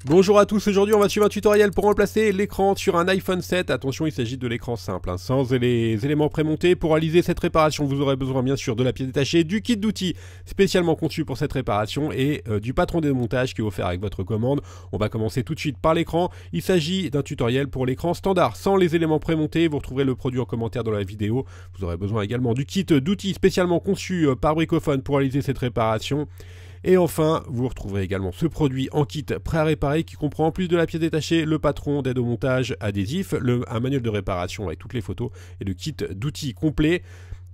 Bonjour à tous, aujourd'hui on va suivre un tutoriel pour remplacer l'écran sur un iPhone 7. Attention, il s'agit de l'écran simple, sans les éléments prémontés. Pour réaliser cette réparation, vous aurez besoin bien sûr de la pièce détachée, du kit d'outils spécialement conçu pour cette réparation et du patron de montage qui est offert avec votre commande. On va commencer tout de suite par l'écran. Il s'agit d'un tutoriel pour l'écran standard, sans les éléments prémontés. Vous retrouverez le produit en commentaire dans la vidéo. Vous aurez besoin également du kit d'outils spécialement conçu par Bricophone pour réaliser cette réparation. Et enfin, vous retrouverez également ce produit en kit prêt à réparer qui comprend en plus de la pièce détachée, le patron d'aide au montage adhésif, un manuel de réparation avec toutes les photos et le kit d'outils complet.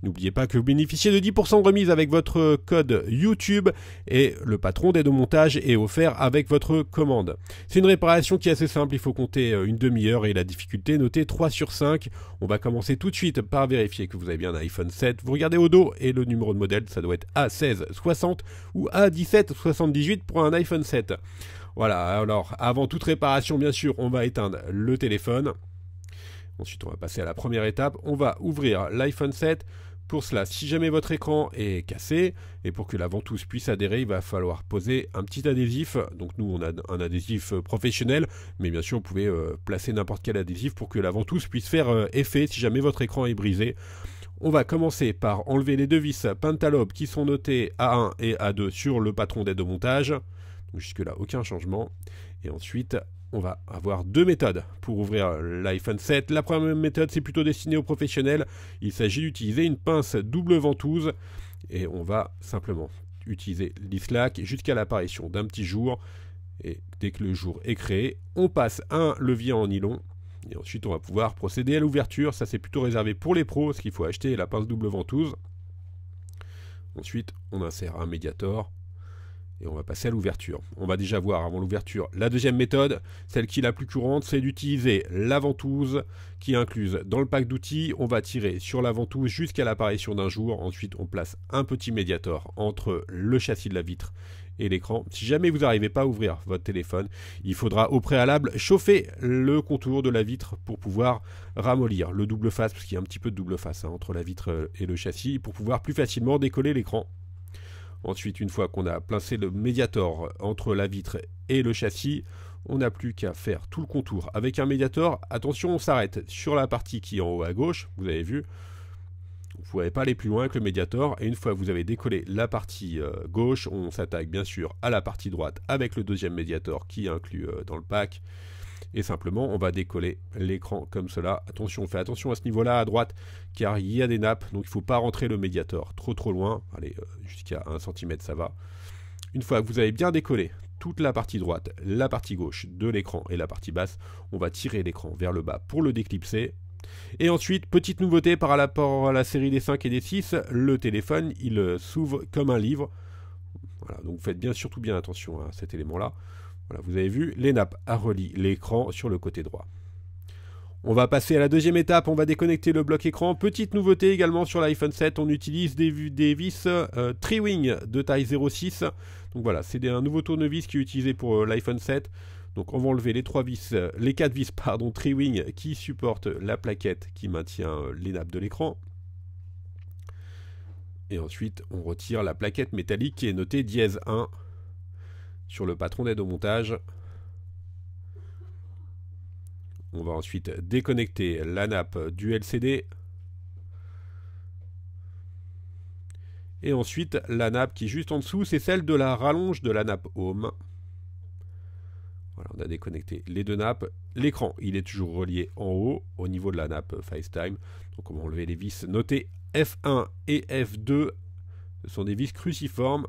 N'oubliez pas que vous bénéficiez de 10% de remise avec votre code YouTube et le patron d'aide au montage est offert avec votre commande. C'est une réparation qui est assez simple, il faut compter une demi-heure et la difficulté notée 3 sur 5. On va commencer tout de suite par vérifier que vous avez bien un iPhone 7. Vous regardez au dos et le numéro de modèle, ça doit être A1660 ou A1778 pour un iPhone 7. Voilà, alors avant toute réparation, bien sûr, on va éteindre le téléphone. Ensuite, on va passer à la première étape. On va ouvrir l'iPhone 7. Pour cela, si jamais votre écran est cassé, et pour que la ventouse puisse adhérer, il va falloir poser un petit adhésif. Donc nous, on a un adhésif professionnel, mais bien sûr, vous pouvez placer n'importe quel adhésif pour que la ventouse puisse faire effet si jamais votre écran est brisé. On va commencer par enlever les deux vis Pentalobe qui sont notées A1 et A2 sur le patron d'aide au montage. Donc jusque-là, aucun changement. Et ensuite, on va avoir deux méthodes pour ouvrir l'iPhone 7. La première méthode, c'est plutôt destinée aux professionnels. Il s'agit d'utiliser une pince double ventouse et on va simplement utiliser l'Islac jusqu'à l'apparition d'un petit jour. Et dès que le jour est créé, on passe un levier en nylon et ensuite on va pouvoir procéder à l'ouverture. Ça, c'est plutôt réservé pour les pros, parce qu'il faut acheter la pince double ventouse. Ensuite, on insère un médiator. Et on va passer à l'ouverture. On va déjà voir avant l'ouverture la deuxième méthode, celle qui est la plus courante, c'est d'utiliser la ventouse qui est incluse dans le pack d'outils. On va tirer sur la ventouse jusqu'à l'apparition d'un jour. Ensuite, on place un petit médiator entre le châssis de la vitre et l'écran. Si jamais vous n'arrivez pas à ouvrir votre téléphone, il faudra au préalable chauffer le contour de la vitre pour pouvoir ramollir le double face, parce qu'il y a un petit peu de double face entre la vitre et le châssis, pour pouvoir plus facilement décoller l'écran. Ensuite, une fois qu'on a placé le médiator entre la vitre et le châssis, on n'a plus qu'à faire tout le contour avec un médiator. Attention, on s'arrête sur la partie qui est en haut à gauche, vous avez vu. Vous ne pouvez pas aller plus loin avec le médiator. Et une fois que vous avez décollé la partie gauche, on s'attaque bien sûr à la partie droite avec le deuxième médiator qui est inclus dans le pack. Et simplement, on va décoller l'écran comme cela. Attention, on fait attention à ce niveau-là à droite, car il y a des nappes, donc il ne faut pas rentrer le médiator trop loin. Allez, jusqu'à 1 cm, ça va. Une fois que vous avez bien décollé toute la partie droite, la partie gauche de l'écran et la partie basse, on va tirer l'écran vers le bas pour le déclipser. Et ensuite, petite nouveauté par rapport à la série des 5 et des 6, le téléphone, il s'ouvre comme un livre. Voilà, donc faites surtout bien attention à cet élément-là. Voilà, vous avez vu, les nappes relient l'écran sur le côté droit. On va passer à la deuxième étape, on va déconnecter le bloc écran. Petite nouveauté également sur l'iPhone 7, on utilise des vis Tri-Wing de taille 0,6. Donc voilà, c'est un nouveau tournevis qui est utilisé pour l'iPhone 7. Donc on va enlever les 4 vis Tri-Wing qui supportent la plaquette qui maintient les nappes de l'écran. Et ensuite, on retire la plaquette métallique qui est notée dièse 1. Sur le patron d'aide au montage. On va ensuite déconnecter la nappe du LCD. Et ensuite, la nappe qui est juste en dessous, c'est celle de la rallonge de la nappe Home. Voilà, on a déconnecté les deux nappes. L'écran, il est toujours relié en haut, au niveau de la nappe FaceTime. Donc on va enlever les vis notées F1 et F2. Ce sont des vis cruciformes.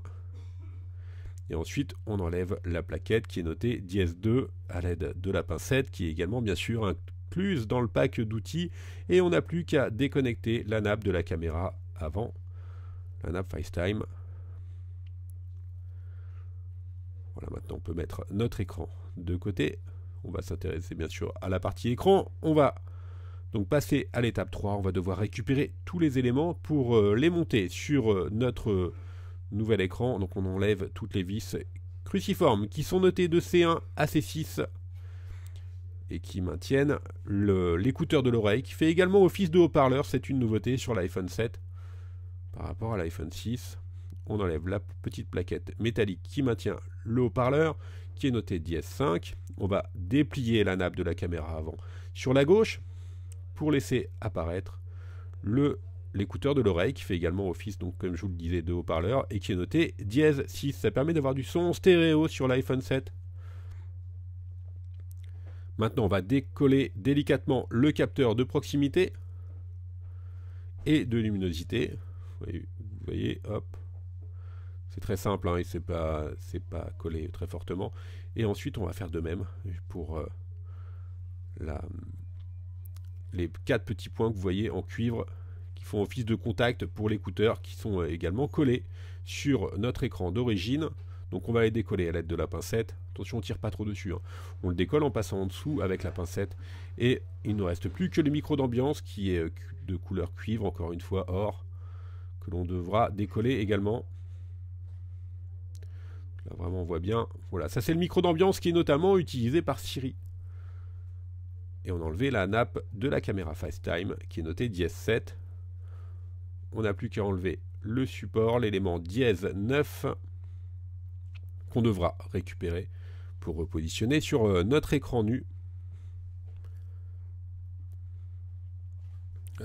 Et ensuite, on enlève la plaquette qui est notée dièse 2 à l'aide de la pincette, qui est également bien sûr incluse dans le pack d'outils. Et on n'a plus qu'à déconnecter la nappe de la caméra avant, la nappe FaceTime. Voilà, maintenant on peut mettre notre écran de côté. On va s'intéresser bien sûr à la partie écran. On va donc passer à l'étape 3. On va devoir récupérer tous les éléments pour les monter sur notre nouvel écran. Donc on enlève toutes les vis cruciformes qui sont notées de C1 à C6 et qui maintiennent l'écouteur de l'oreille qui fait également office de haut-parleur. C'est une nouveauté sur l'iPhone 7 par rapport à l'iPhone 6. on enlève la petite plaquette métallique qui maintient le haut-parleur, qui est noté dièse 5. On va déplier la nappe de la caméra avant sur la gauche pour laisser apparaître l'écouteur de l'oreille qui fait également office, donc comme je vous le disais, de haut-parleur et qui est noté dièse 6. Ça permet d'avoir du son stéréo sur l'iPhone 7. Maintenant, on va décoller délicatement le capteur de proximité et de luminosité. Vous voyez, hop. C'est très simple, hein, et c'est pas collé très fortement. Et ensuite, on va faire de même pour les 4 petits points que vous voyez en cuivre qui font office de contact pour l'écouteur, qui sont également collés sur notre écran d'origine. Donc on va les décoller à l'aide de la pincette. Attention, on ne tire pas trop dessus, hein. On le décolle en passant en dessous avec la pincette. Et il ne reste plus que le micro d'ambiance qui est de couleur cuivre, encore une fois or, que l'on devra décoller également. Là vraiment on voit bien. Voilà, ça c'est le micro d'ambiance qui est notamment utilisé par Siri. Et on a enlevé la nappe de la caméra FaceTime qui est notée dièse 7. On n'a plus qu'à enlever le support, l'élément dièse 9, qu'on devra récupérer pour repositionner sur notre écran nu.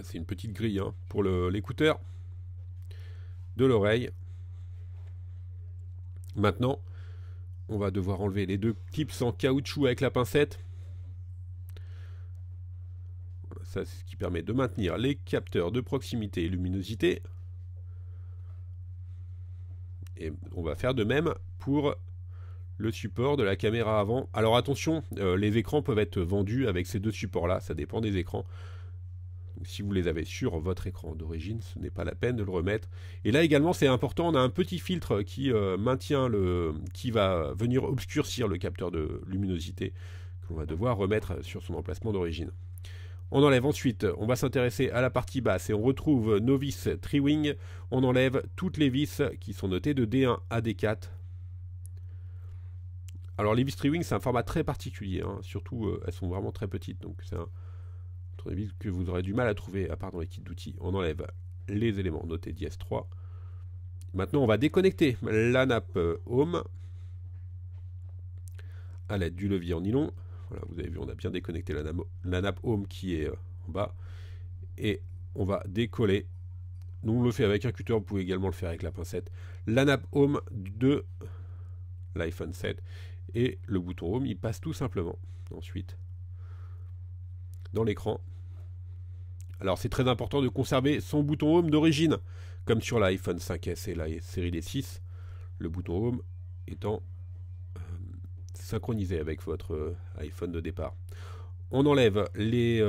C'est une petite grille, hein, pour l'écouteur de l'oreille. Maintenant, on va devoir enlever les 2 clips en caoutchouc avec la pincette. Voilà, ça, c'est ce qui permet de maintenir les capteurs de proximité et luminosité. Et on va faire de même pour le support de la caméra avant. Alors attention, les écrans peuvent être vendus avec ces 2 supports-là, ça dépend des écrans. Donc, si vous les avez sur votre écran d'origine, ce n'est pas la peine de le remettre. Et là également, c'est important, on a un petit filtre qui qui va venir obscurcir le capteur de luminosité, qu'on va devoir remettre sur son emplacement d'origine. On enlève ensuite, on va s'intéresser à la partie basse et on retrouve nos vis Tri-Wing. On enlève toutes les vis qui sont notées de D1 à D4. Alors les vis Tri-Wing, c'est un format très particulier, hein. Surtout elles sont vraiment très petites, donc c'est un vis que vous aurez du mal à trouver à part dans les kits d'outils. On enlève les éléments notés dièse 3. Maintenant on va déconnecter la nappe Home à l'aide du levier en nylon. Voilà, vous avez vu, on a bien déconnecté la nappe Home qui est en bas. Et on va décoller. Nous on le fait avec un cutter, vous pouvez également le faire avec la pincette. La nappe Home de l'iPhone 7. Et le bouton Home, il passe tout simplement ensuite dans l'écran. Alors c'est très important de conserver son bouton Home d'origine, comme sur l'iPhone 5S et la série des 6, le bouton Home étant synchronisé avec votre iPhone de départ. On enlève les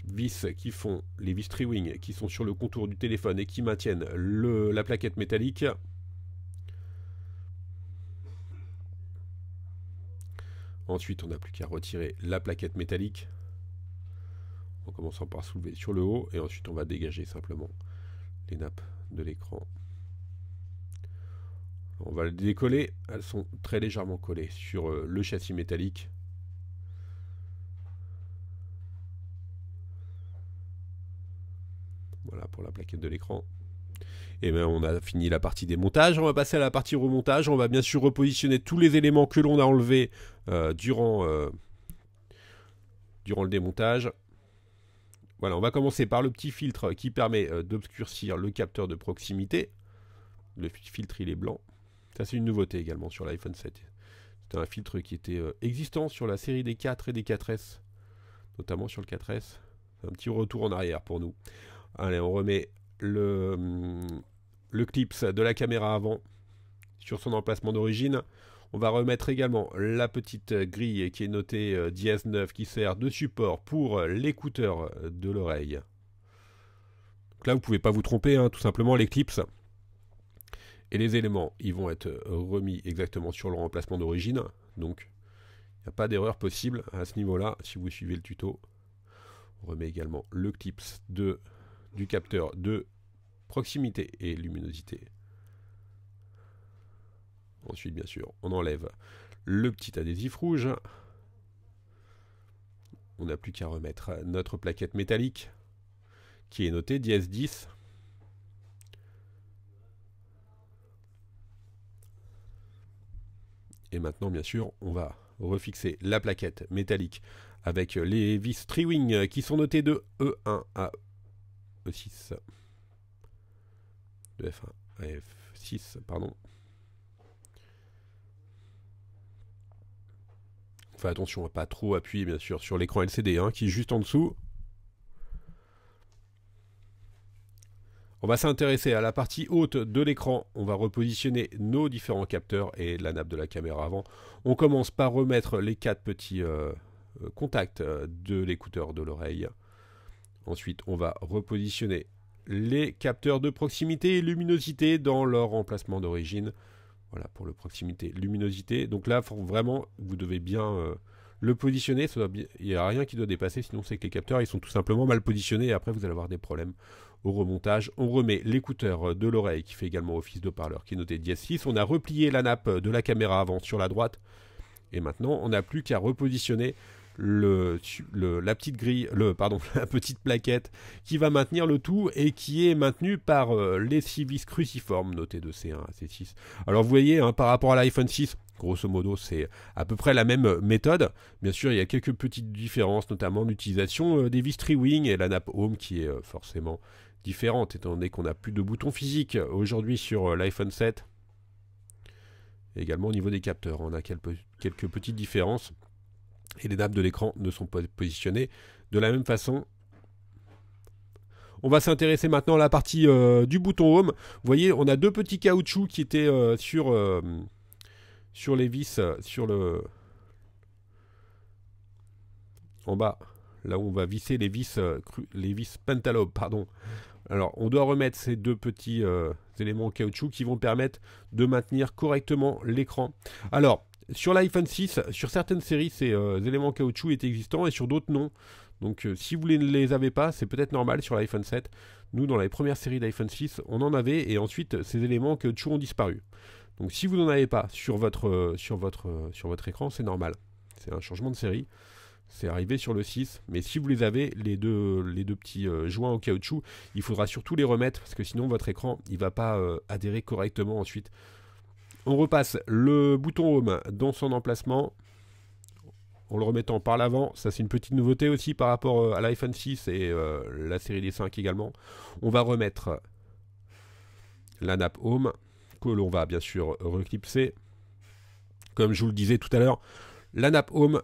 vis qui font les vis Tri-Wing qui sont sur le contour du téléphone et qui maintiennent la plaquette métallique. Ensuite, on n'a plus qu'à retirer la plaquette métallique en commençant par soulever sur le haut et ensuite on va dégager simplement les nappes de l'écran. On va les décoller, elles sont très légèrement collées sur le châssis métallique. Voilà pour la plaquette de l'écran. Et bien on a fini la partie démontage, on va passer à la partie remontage. On va bien sûr repositionner tous les éléments que l'on a enlevés durant le démontage. Voilà, on va commencer par le petit filtre qui permet d'obscurcir le capteur de proximité. Le filtre il est blanc. Ça c'est une nouveauté également sur l'iPhone 7. C'était un filtre qui était existant sur la série des 4 et des 4S. Notamment sur le 4S. Un petit retour en arrière pour nous. Allez, on remet le clips de la caméra avant sur son emplacement d'origine. On va remettre également la petite grille qui est notée dièse 9 qui sert de support pour l'écouteur de l'oreille. Donc là, vous ne pouvez pas vous tromper, hein, tout simplement les clips et les éléments, ils vont être remis exactement sur leur emplacement d'origine. Donc, il n'y a pas d'erreur possible à ce niveau-là si vous suivez le tuto. On remet également le clips du capteur de proximité et luminosité. Ensuite, bien sûr, on enlève le petit adhésif rouge. On n'a plus qu'à remettre notre plaquette métallique qui est notée dièse 10. Et maintenant, bien sûr, on va refixer la plaquette métallique avec les vis Tri-Wing qui sont notées de E1 à E6. De F1 à F6, pardon. On fait attention à pas trop appuyer, bien sûr, sur l'écran LCD qui est juste en dessous. On va s'intéresser à la partie haute de l'écran. On va repositionner nos différents capteurs et la nappe de la caméra avant. On commence par remettre les 4 petits contacts de l'écouteur de l'oreille. Ensuite, on va repositionner les capteurs de proximité et luminosité dans leur emplacement d'origine. Voilà pour le proximité, luminosité. Donc là, vraiment, vous devez bien le positionner. Il n'y a rien qui doit dépasser, sinon c'est que les capteurs ils sont tout simplement mal positionnés et après vous allez avoir des problèmes au remontage. On remet l'écouteur de l'oreille qui fait également office de parleur qui est noté dièse 6. On a replié la nappe de la caméra avant sur la droite. Et maintenant, on n'a plus qu'à repositionner la petite grille, la petite plaquette qui va maintenir le tout et qui est maintenue par les 6 vis cruciformes notés de C1 à C6. Alors vous voyez, par rapport à l'iPhone 6, grosso modo, c'est à peu près la même méthode. Bien sûr, il y a quelques petites différences, notamment l'utilisation des vis Tri-Wing et la nappe Home qui est forcément différente, étant donné qu'on n'a plus de boutons physiques aujourd'hui sur l'iPhone 7. Et également au niveau des capteurs, on a quelques petites différences. Et les nappes de l'écran ne sont pas positionnées de la même façon. On va s'intéresser maintenant à la partie du bouton Home. Vous voyez, on a 2 petits caoutchoucs qui étaient sur les vis, en bas, là où on va visser les vis Pentalobe, pardon. Alors, on doit remettre ces 2 petits éléments en caoutchouc qui vont permettre de maintenir correctement l'écran. Alors, sur l'iPhone 6, sur certaines séries, ces éléments en caoutchouc étaient existants et sur d'autres non. Donc si vous ne les avez pas, c'est peut-être normal sur l'iPhone 7. Nous, dans les premières séries d'iPhone 6, on en avait et ensuite ces éléments en caoutchouc ont disparu. Donc si vous n'en avez pas sur votre écran, c'est normal. C'est un changement de série. C'est arrivé sur le 6, mais si vous les avez, les deux petits joints en caoutchouc, il faudra surtout les remettre parce que sinon votre écran il va pas adhérer correctement ensuite. On repasse le bouton Home dans son emplacement en le remettant par l'avant. Ça c'est une petite nouveauté aussi par rapport à l'iPhone 6 et la série des 5 également. On va remettre la nappe Home que l'on va bien sûr reclipser. Comme je vous le disais tout à l'heure, la nappe Home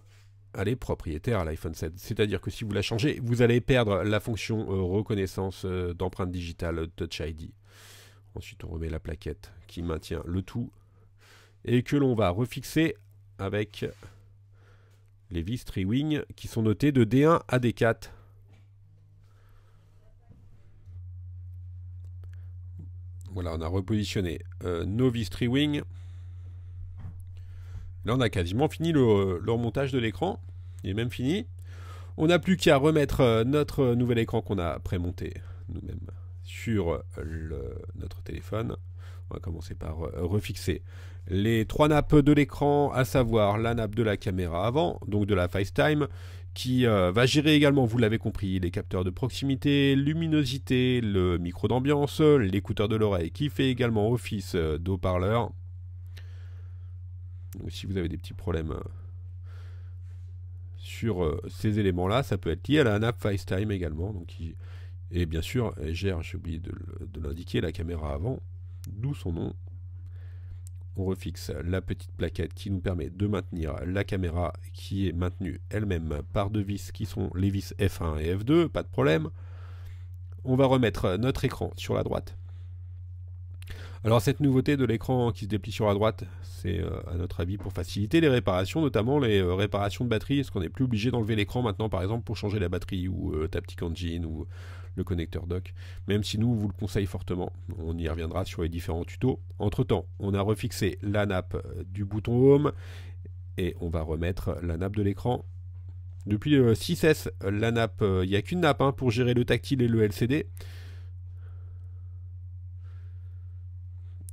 elle est propriétaire à l'iPhone 7. C'est-à-dire que si vous la changez, vous allez perdre la fonction reconnaissance d'empreinte digitale Touch ID. Ensuite, on remet la plaquette qui maintient le tout et que l'on va refixer avec les vis Tri-Wing qui sont notées de D1 à D4. Voilà, on a repositionné nos vis Tri-Wing. Là, on a quasiment fini le remontage de l'écran. Il est même fini. On n'a plus qu'à remettre notre nouvel écran qu'on a prémonté nous-mêmes sur notre téléphone. On va commencer par refixer les 3 nappes de l'écran, à savoir la nappe de la caméra avant, donc de la FaceTime, qui va gérer également, vous l'avez compris, les capteurs de proximité, luminosité, le micro d'ambiance, l'écouteur de l'oreille qui fait également office d'haut-parleur. Donc si vous avez des petits problèmes sur ces éléments-là, ça peut être lié à la nappe FaceTime également. Donc, et bien sûr, elle gère, j'ai oublié de l'indiquer, la caméra avant, d'où son nom. On refixe la petite plaquette qui nous permet de maintenir la caméra qui est maintenue elle-même par 2 vis qui sont les vis F1 et F2, pas de problème. On va remettre notre écran sur la droite. Alors cette nouveauté de l'écran qui se déplie sur la droite, c'est à notre avis pour faciliter les réparations, notamment les réparations de batterie, parce qu'on n'est plus obligé d'enlever l'écran maintenant par exemple pour changer la batterie ou Taptic Engine ou le connecteur dock, même si nous on vous le conseille fortement, on y reviendra sur les différents tutos. Entre temps, on a refixé la nappe du bouton Home et on va remettre la nappe de l'écran. Depuis le 6S, la nappe, il n'y a qu'une nappe pour gérer le tactile et le LCD.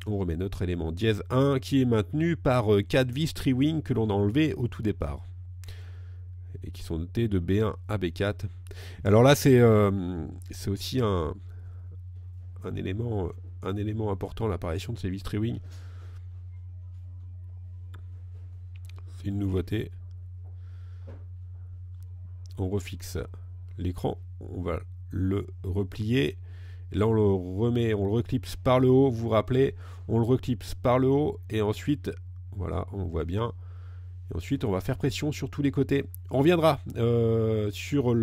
On remet notre élément dièse 1 qui est maintenu par 4 vis Tri-Wing que l'on a enlevé au tout départ et qui sont notés de B1 à B4. Alors là c'est aussi un élément important, l'apparition de ces vis Tri-Wing. C'est une nouveauté. On refixe l'écran, on va le replier. Là on le remet, on le reclipse par le haut, vous vous rappelez, on le reclipse par le haut et ensuite, voilà, on voit bien. Et ensuite on va faire pression sur tous les côtés. On reviendra sur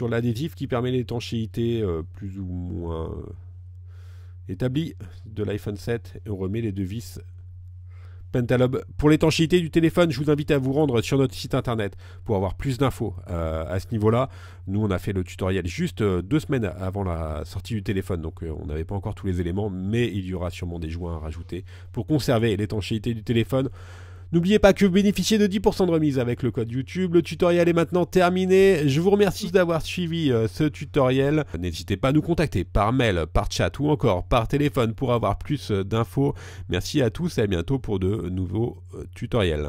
l'adhésif qui permet l'étanchéité plus ou moins établie de l'iPhone 7 et on remet les deux vis Pentalob. Pour l'étanchéité du téléphone, je vous invite à vous rendre sur notre site internet pour avoir plus d'infos à ce niveau-là. Nous, on a fait le tutoriel juste 2 semaines avant la sortie du téléphone, donc on n'avait pas encore tous les éléments, mais il y aura sûrement des joints à rajouter pour conserver l'étanchéité du téléphone. N'oubliez pas que vous bénéficiez de 10% de remise avec le code YouTube. Le tutoriel est maintenant terminé. Je vous remercie d'avoir suivi ce tutoriel. N'hésitez pas à nous contacter par mail, par chat ou encore par téléphone pour avoir plus d'infos. Merci à tous et à bientôt pour de nouveaux tutoriels.